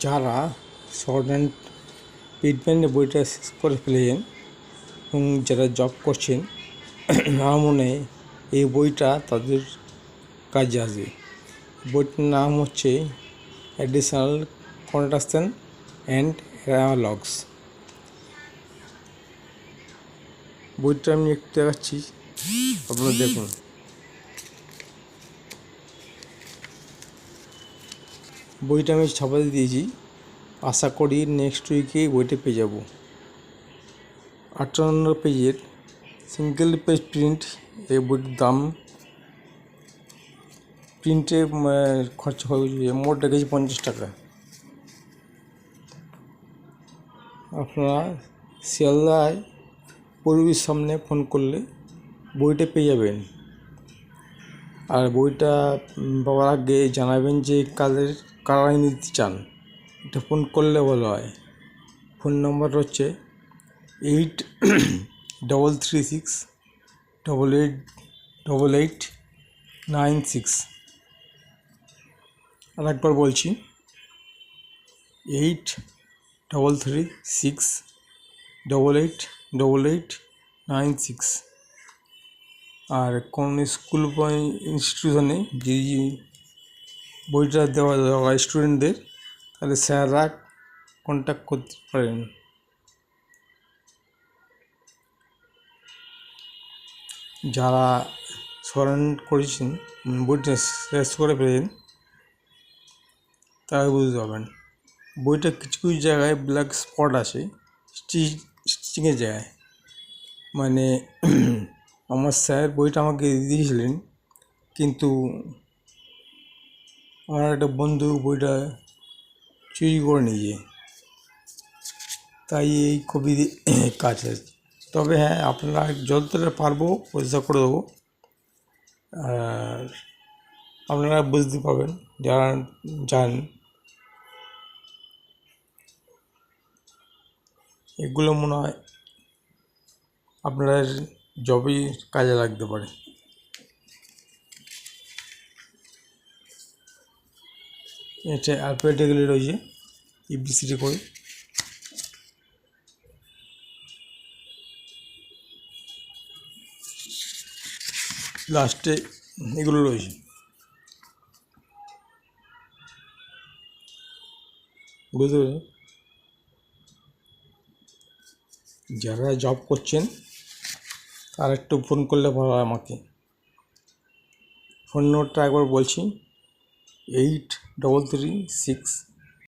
যারা short hand পিটম্যানের বইটা শেষ করে ফেলেছেন এবং যারা জব করছেন আমার মনে হয় এই বইটা তাদের কাজে আসবে। বইটার নাম হচ্ছে অ্যাডিশনাল কন্ট্রাকশন অ্যান্ড অ্যানালগস। বইটা আমি একটু দেখাচ্ছি, আপনারা দেখুন। বইটা আমি ছাপাতে দিয়েছি, আশা করি নেক্সট উইকে বইটা পেয়ে যাব। 58 পেজের সিঙ্গেল পেজ প্রিন্ট। এই বইটির দাম প্রিন্টে খরচা হয়েছে মোট লেগেছে 50 টাকা। আপনারা শিয়ালদায় পূর্বীর সামনে ফোন করলে বইটা পেয়ে যাবেন। আর বইটা পাওয়ার আগে জানাবেন যে কারা নিতে চান, এটা ফোন করলে ভালো হয়। ফোন নম্বর হচ্ছে 8336888896। আর একবার বলছি 8336888896। আর কোন স্কুল বা ইনস্টিটিউশনে যদি বইটা দেওয়া হয় স্টুডেন্টদের, তাহলে স্যাররা কন্ট্যাক্ট করতে পারেন। যারা সরেন করেছেন বইটা শেষ করে ফেলেন তারা বুঝতে পারবেন। বইটা কিছু কিছু জায়গায় ব্ল্যাক স্পট আছে স্টিচিংয়ের জায়গায়। মানে আমার স্যার বইটা আমাকে দিয়েছিলেন, কিন্তু আমার একটা বন্ধু বইটা চুরি করে নিয়েছে, তাই এই কপি কাজ আছে। তবে হ্যাঁ, আপনারা যতটা পারবো পরিষ্কার করে দেবো। আর আপনারা বুঝতে পারবেন যারা যান। এগুলো মনে হয় আপনার জবেই কাজে লাগতে পারে। এটা অ্যালফাবেটিক্যালি রয়েছে ABCD করে। লাস্টে এগুলো রয়েছে। বুঝতে পারলেন? যারা জব করছেন তারা একটু ফোন করলে ভালো হয় আমাকে। ফোন নম্বরটা একবার বলছি 8336